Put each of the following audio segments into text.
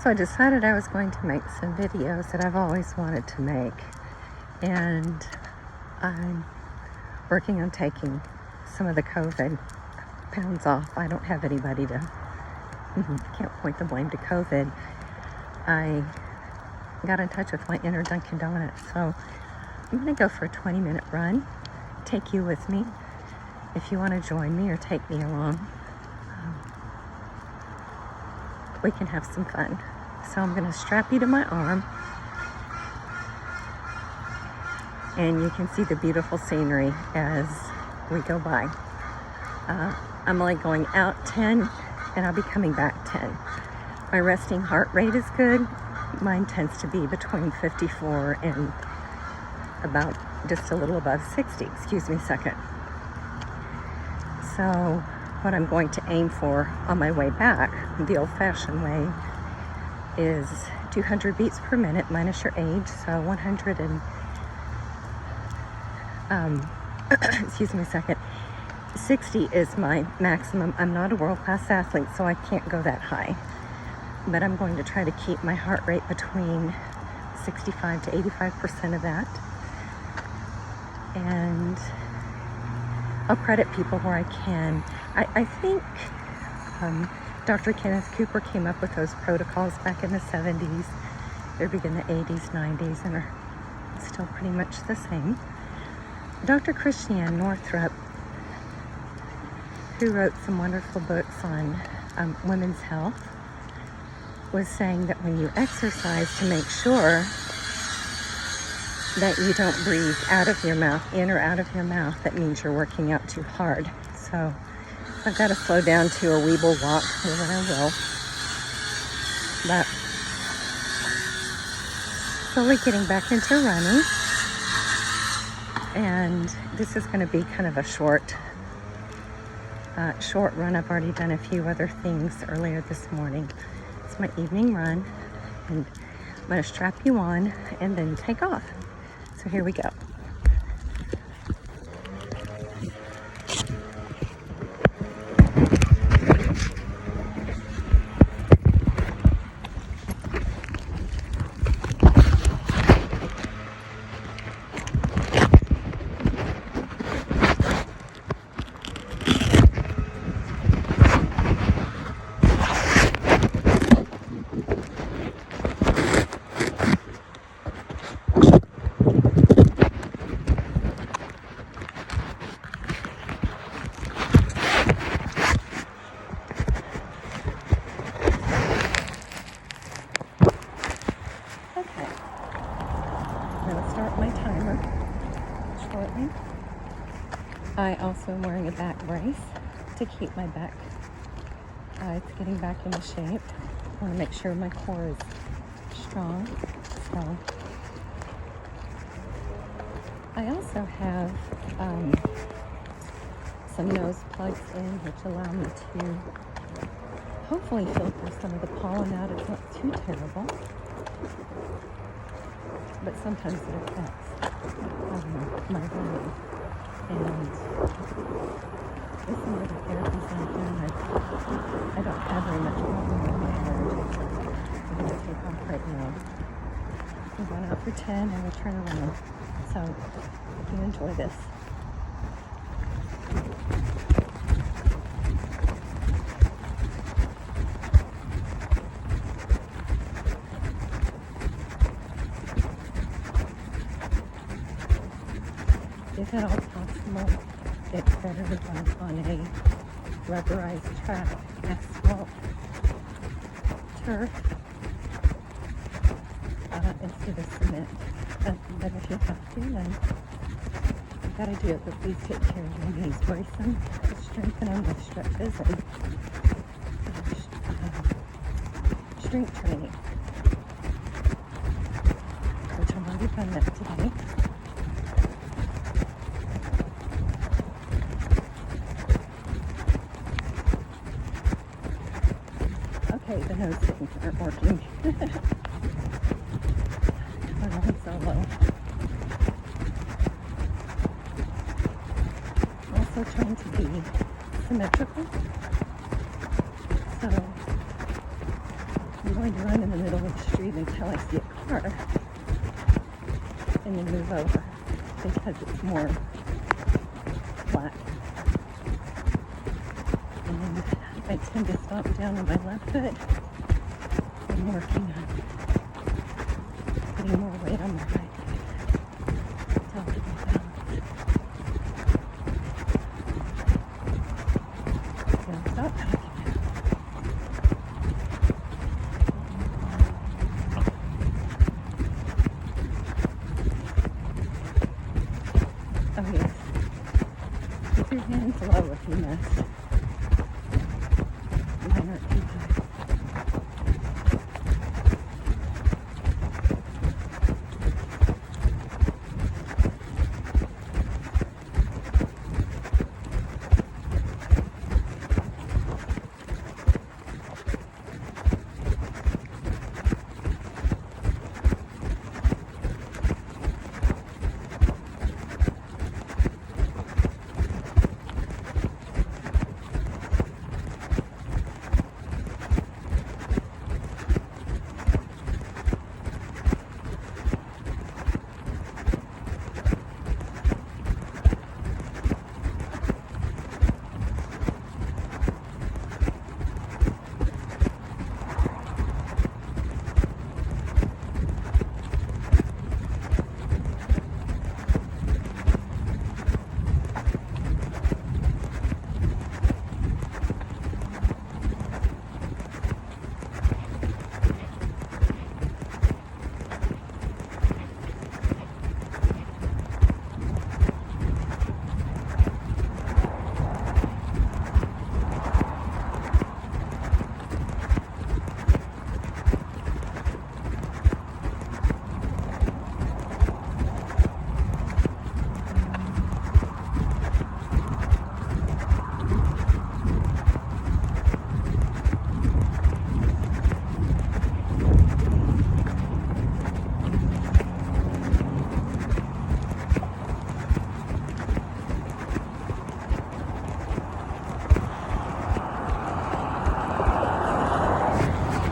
So I decided I was going to make some videos that I've always wanted to make, and I'm working on taking some of the COVID pounds off. I don't have anybody to, can't point the blame to COVID. I got in touch with my inner Dunkin' Donuts, so I'm going to go for a 20-minute run, take you with me if you want to join me or take me along. We can have some fun. So I'm going to strap you to my arm, and you can see the beautiful scenery as we go by. I'm only going out 10, and I'll be coming back 10. My resting heart rate is good. Mine tends to be between 54 and about just a little above 60. Excuse me a second. So what I'm going to aim for on my way back, the old-fashioned way, is 200 beats per minute minus your age. So 100 and excuse me a second, 60 is my maximum. I'm not a world-class athlete, so I can't go that high, but I'm going to try to keep my heart rate between 65 to 85% of that. And I'll credit people where I can. I think Dr. Kenneth Cooper came up with those protocols back in the 70s. They began the 80s, 90s, and are still pretty much the same. Dr. Christiane Northrup, who wrote some wonderful books on women's health, was saying that when you exercise, to make sure that you don't breathe out of your mouth, in or out of your mouth. That means you're working out too hard. So I've got to slow down to a weeble walk, more than I will. But slowly getting back into running. And this is going to be kind of a short run. I've already done a few other things earlier this morning. It's my evening run, and I'm going to strap you on and then take off. So here we go. I also am wearing a back brace to keep my back. It's getting back into shape. I want to make sure my core is strong. So I also have some nose plugs in, which allow me to hopefully filter some of the pollen out. It's not too terrible, but sometimes it affects my running. And with some of the therapies I'm doing, I don't have very much problem with my heart. I'm going to take off right now. I'm going out for 10 and we'll turn around. So, hope you enjoy this. If at all possible, it's better to run on a rubberized track, asphalt, turf, instead of cement. But if you have to, then you've got to do it, but please take care of your knees. Brace them, strengthen them with stretches and strength training, which I've already done that today. Okay, the nose things aren't working. I'm on solo. Also trying to be symmetrical. So you going to run in the middle of the street until I see a car and then move over because it's more flat. And I tend to stop down on my left foot. I'm working on putting more weight on my right foot to help me balance. Now stop talking. Oh yes. Keep your hands low if you must. Mine aren't too high.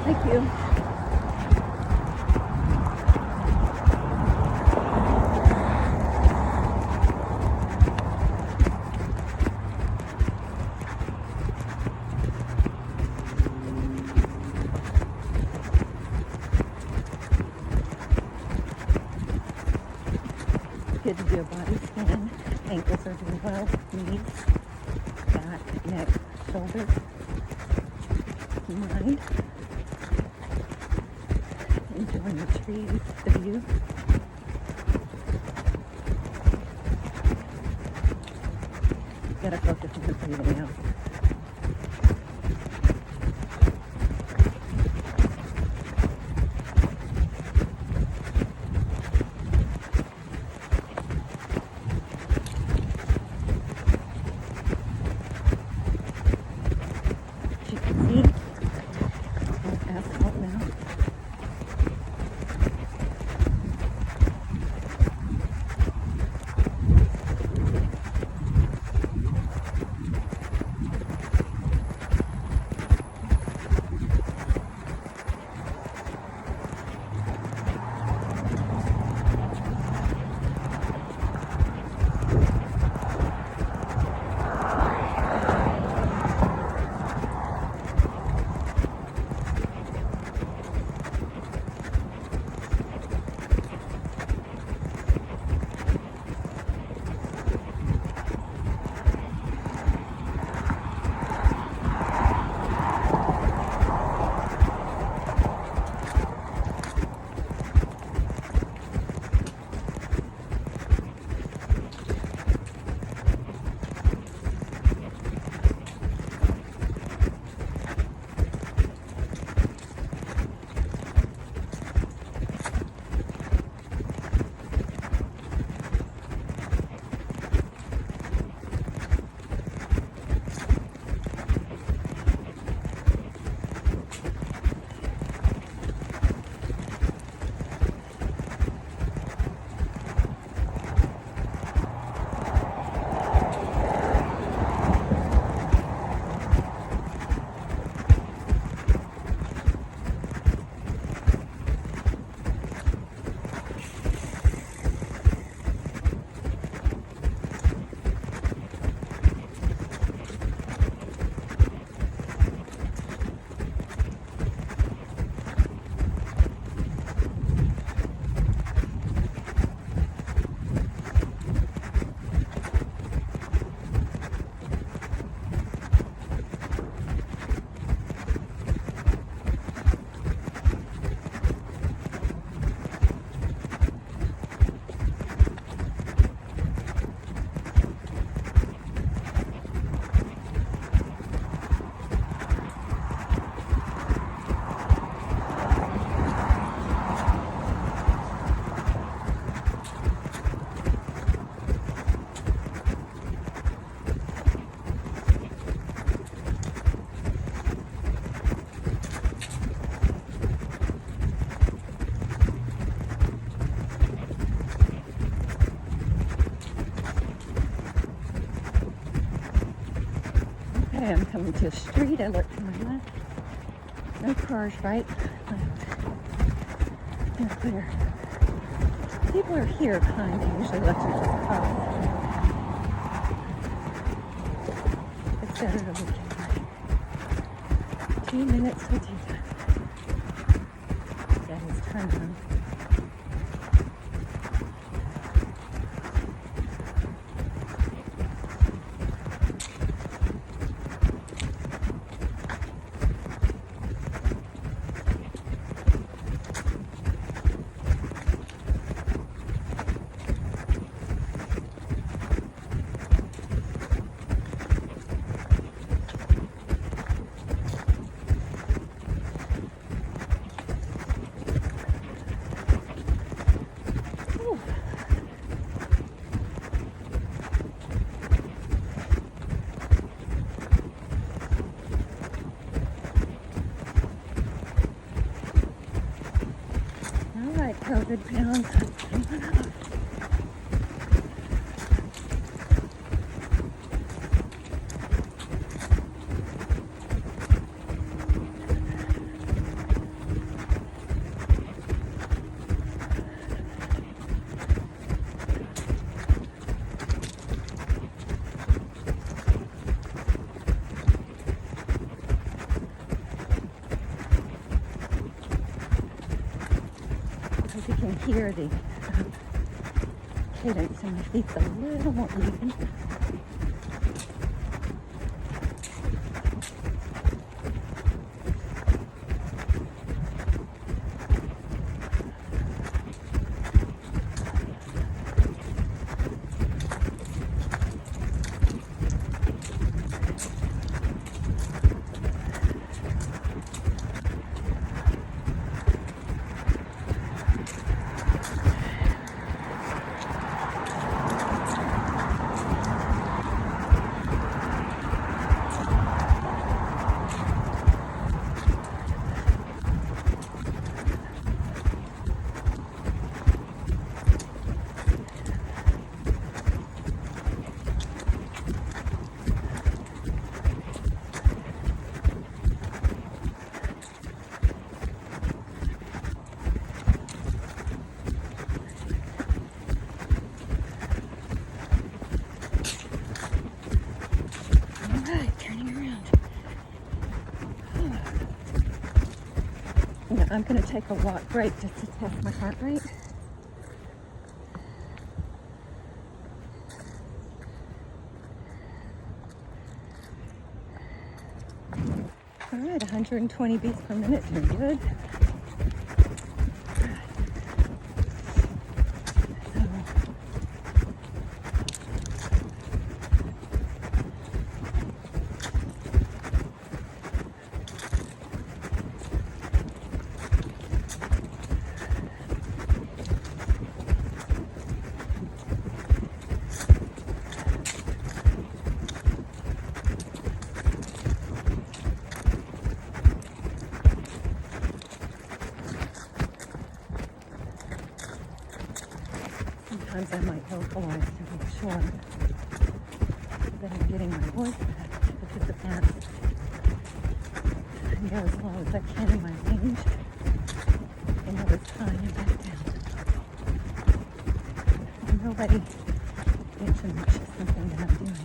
Thank you. Good to do a body scan. Ankles are doing well. Knees, back, neck, shoulders, mind. Enjoying the trees, the view. Gotta focus on the breathing out. As you can see, there's asphalt now. Okay, I'm coming to a street. I look to my left. No cars right. They're clear. People are here kind of usually looking for the car. It's better to look at. 2 minutes will do that. That is turn on. COVID pounds. You can hear the cadence in my feet's a little more even. Now I'm going to take a walk break just to test my heart rate. All right, 120 beats per minute, doing good. Sometimes I might vocalize to make sure that I'm getting my voice back because the pants and go as low as I can in my range and it was high and back down. And nobody mentioned much of something that I'm doing.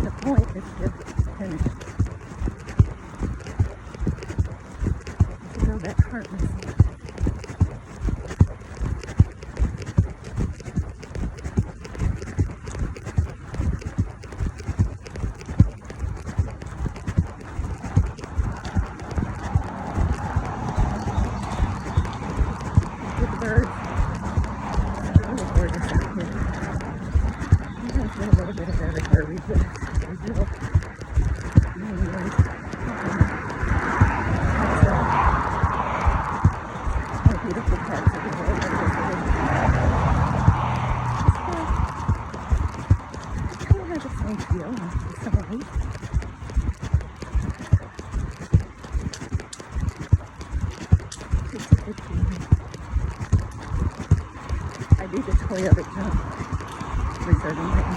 The point is just finish. heart muscle. With the birds, it's really gorgeous out here. Sometimes a little bit of everywhere we do. Anyways, that's a beautiful parts of the world. It kind of has the same feel in some ways. It's a good feeling. I do the Toyota jump, reserving my own.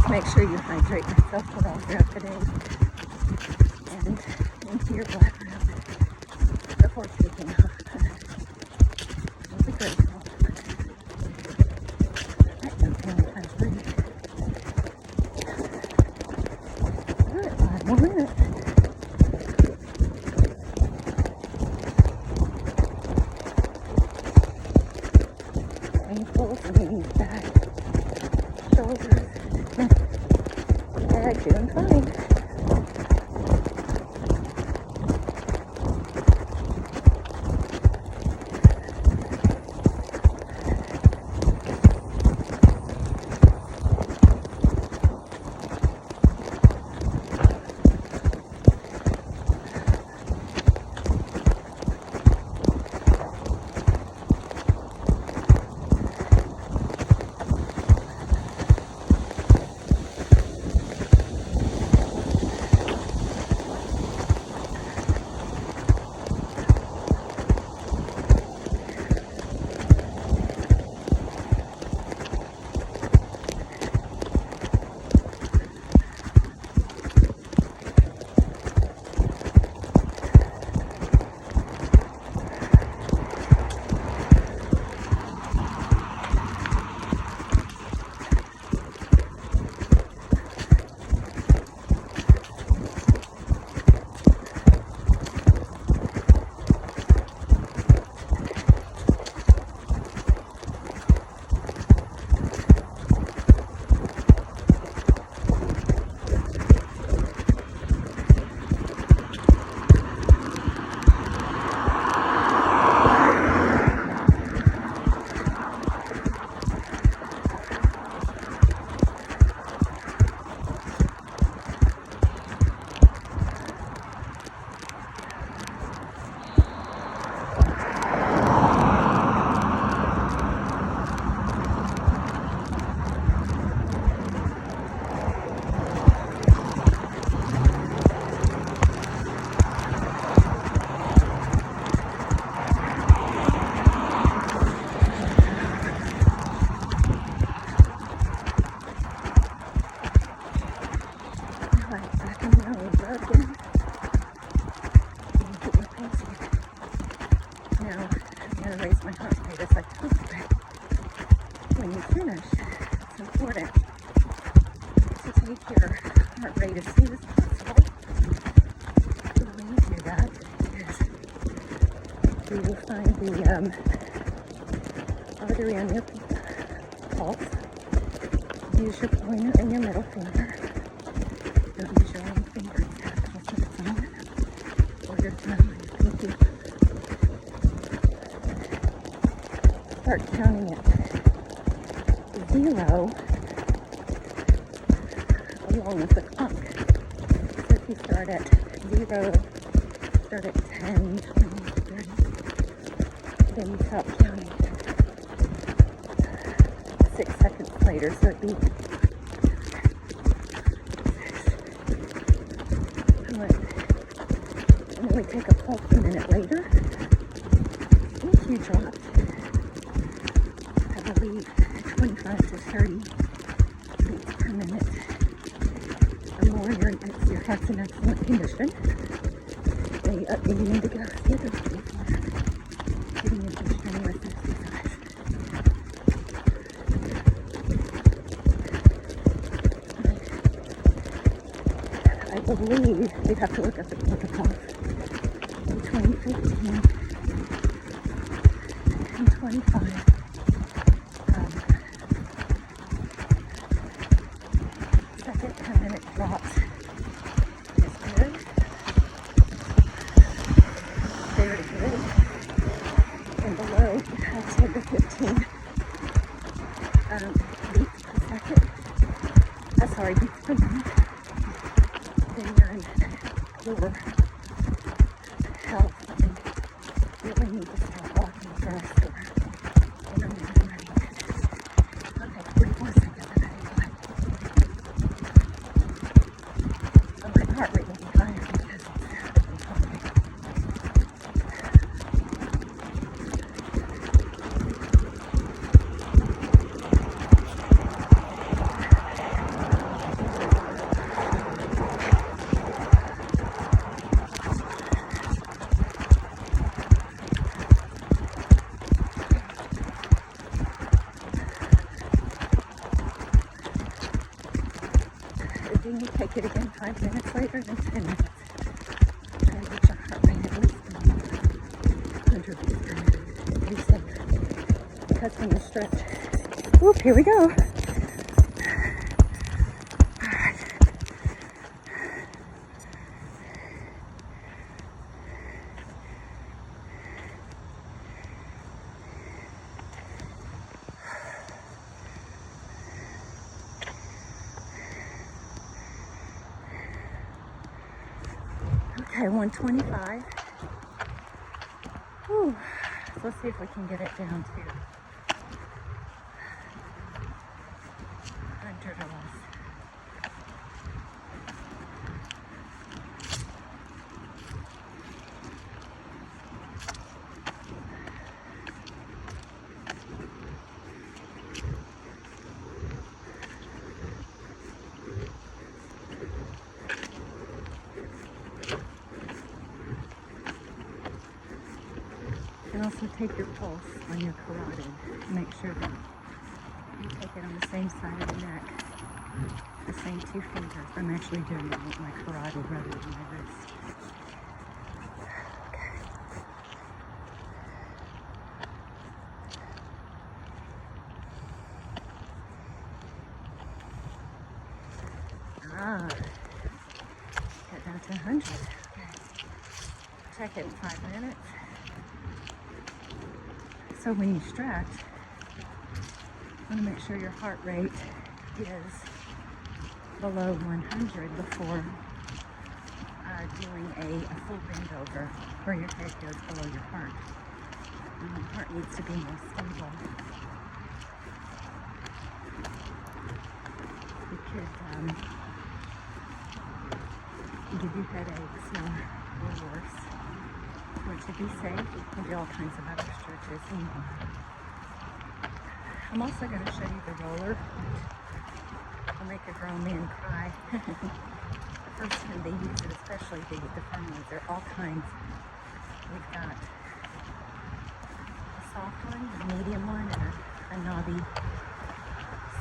Make sure you hydrate yourself throughout the day and empty your bladder out before taking off. You'll be grateful. I am feeling kind of free. Alright, 5 more minutes. Ankles, knees, back, shoulders. Yeah, doing fine. important to take your heart rate as soon as possible. And when you do that, you will find the artery on your pulse. Use your pointer and your middle finger. Don't use your ring finger. It's got a pulse of its own. Or your thumb or your pinky. Start counting at 0 along with the clock. So if you start at 0, start at 10, 20, 30, then you stop counting 6 seconds later. So it'd be and then we take a pulse a minute later. If you drop, I believe, 25 to 30 beats per minute or more, your heart's in excellent condition. Then you need to get off the other way before getting into strenuous exercise. I believe we'd have to look at the protocol between 15 and 25. Second 10-minute drops is good. Very good. And below, you have 10 to 15 beats per second. Beats per minute. Then you're in poor health and you really need to start walking fast or intermittent running. Okay, 44 seconds of that incline. So my heart rate will be higher because it's pumping. Then you take it again 5 minutes later, then 10 minutes. Try to get your heart rate at least 100 beats per minute. Be safe. Because when you stretch. Whoop, here we go. Alright. Okay, 125. Whew. So let's see if we can get it down to 100 or less. And also take your pulse on your carotid. Make sure that you take it on the same side of the neck, the same 2 fingers. I'm actually doing it with my carotid rather than my wrist. Okay. Get down to 100. Okay. Check it in 5 minutes. So when you stretch, you want to make sure your heart rate is below 100 before doing a full bend over where your head goes below your heart. And the heart needs to be more stable. It could give you headaches or worse. But to be safe, you can do all kinds of other stretches. I'm also going to show you the roller. It'll make a grown man cry. The first time they use it, especially the firm ones, there are all kinds. We've got a soft one, a medium one, and a knobby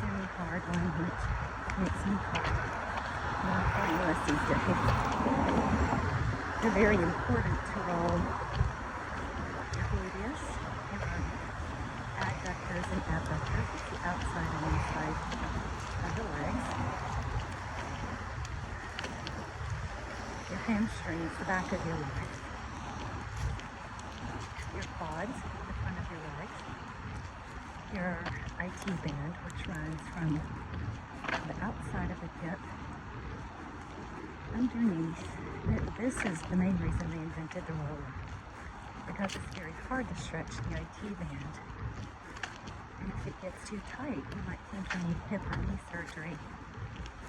semi hard alignment makes them hard. More formless these days. They're very important to roll your gluteus, your adductors and abductors. It's the outside and inside of the legs. Your hamstrings, the back of your legs. Your quads, the front of your legs. Your IT band, which runs from the outside of the hip underneath. This is the main reason they invented the roller, because it's very hard to stretch the IT band. And if it gets too tight, you might think you need hip or knee surgery,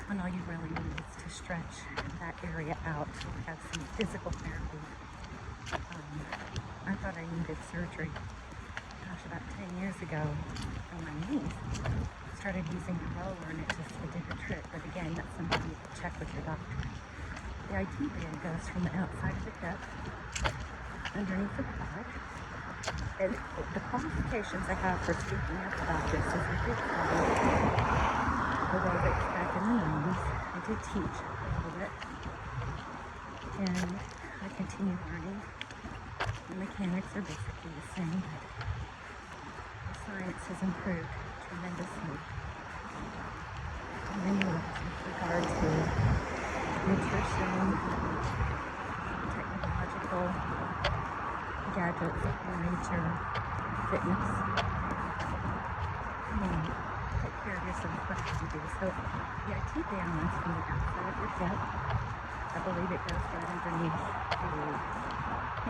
when all you really need is to stretch that area out, have some physical therapy. I thought I needed surgery, gosh, about 10 years ago on my knees. Started using the roller and it just did the trick. But again, that's something you can check with your doctor. The IT band goes from the outside of the hip, underneath the quad. And the qualifications I have for speaking up about this is I did study aerobics back in the 90s. I did teach a little bit. And I continue learning. The mechanics are basically the same, but the science has improved tremendously. And then with regard to nutrition, technological gadgets of nature, fitness. Take care of yourself, what you do. So the IT band runs from the outside of your hip. I believe it goes right underneath the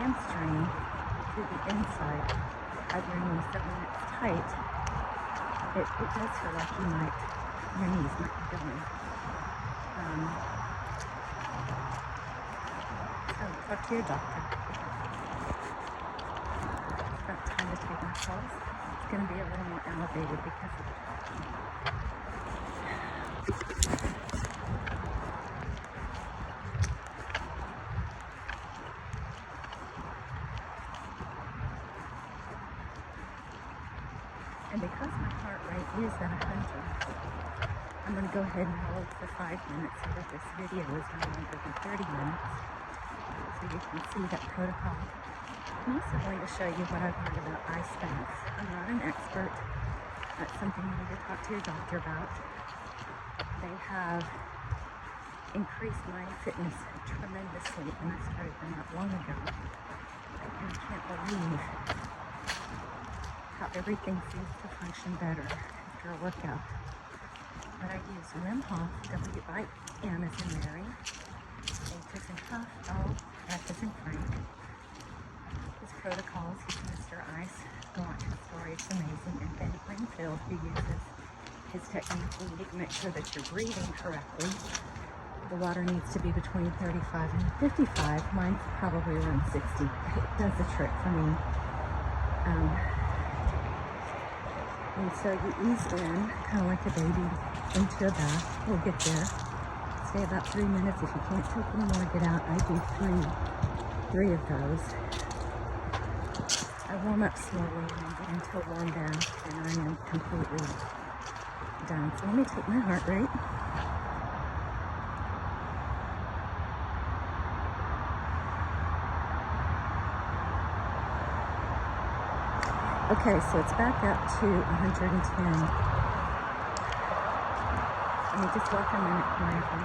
hamstring to the inside of your knee. So when it's tight, it does feel like your knees might be going. So talk to your doctor. I've got time to take my pulse. It's going to be a little more elevated because of the talking. And because my heart rate is at 100, I'm going to go ahead and hold for 5 minutes so that this video is no longer than 30 minutes. So you can see that protocol. I'm also going to show you what I've learned about ice baths. I'm not an expert. That's something you need to talk to your doctor about. They have increased my fitness tremendously, and I started them not long ago. And I can't believe how everything seems to function better after a workout. But I use Wim Hof, W-I-M as in Mary, H as in Huff, O-F as in Frank. His protocols, he's Mr. Ice. Go on his story, it's amazing. And Ben Greenfield, who uses his technique, you need to make sure that you're breathing correctly. The water needs to be between 35 and 55. Mine's probably around 60. It does the trick for me. And so you ease in, kind of like a baby, into a bath. We'll get there. Stay about 3 minutes. If you can't take any more, get out. I do three of those. I warm up slowly and then get into a warm bath, and I am completely done. So let me take my heart rate. Okay, so it's back up to 110. Let me just walk a minute quietly.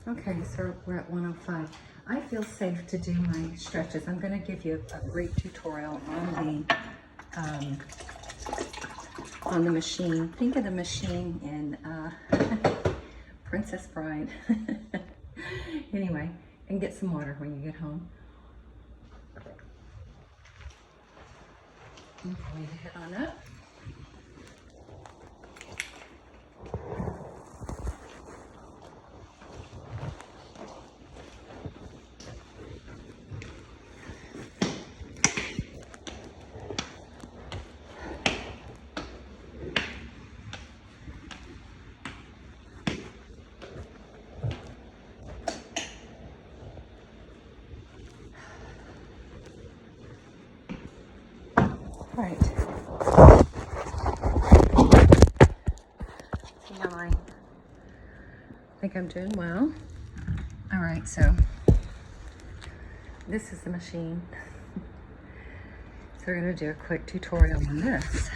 Okay, so we're at 105. I feel safe to do my stretches. I'm going to give you a brief tutorial on the machine. Think of the machine in Princess Bride. Anyway, and get some water when you get home. I'm going to head on up. All right. See how I think I'm doing well. All right, so this is the machine. So we're going to do a quick tutorial on this.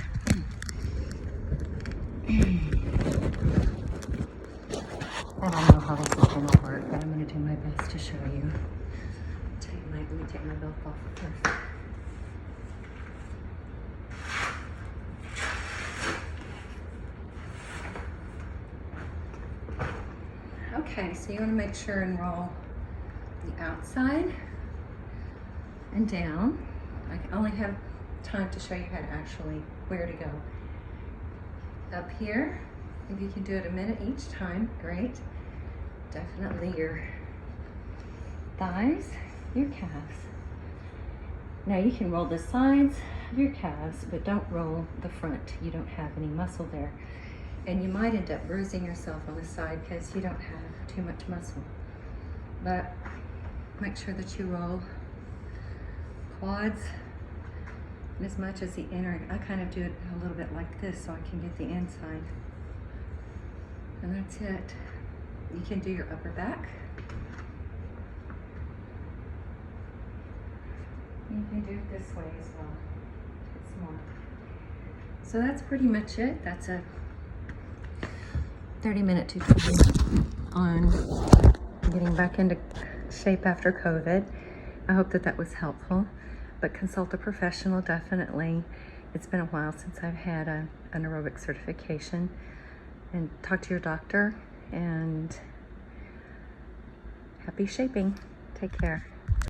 I don't know how this is going to work, but I'm going to do my best to show you. Let me take my belt off first. Okay, so you want to make sure and roll the outside and down. I only have time to show you how to actually where to go. Up here, if you can do it a minute each time, great. Definitely your thighs, your calves. Now you can roll the sides of your calves, but don't roll the front. You don't have any muscle there. And you might end up bruising yourself on the side because you don't have too much muscle. But make sure that you roll quads as much as the inner. I kind of do it a little bit like this so I can get the inside. And that's it. You can do your upper back. You can do it this way as well. It's more. So that's pretty much it. That's a 30-minute tutorial on getting back into shape after COVID. I hope that was helpful, but consult a professional definitely. It's been a while since I've had an aerobic certification, and talk to your doctor, and happy shaping. Take care.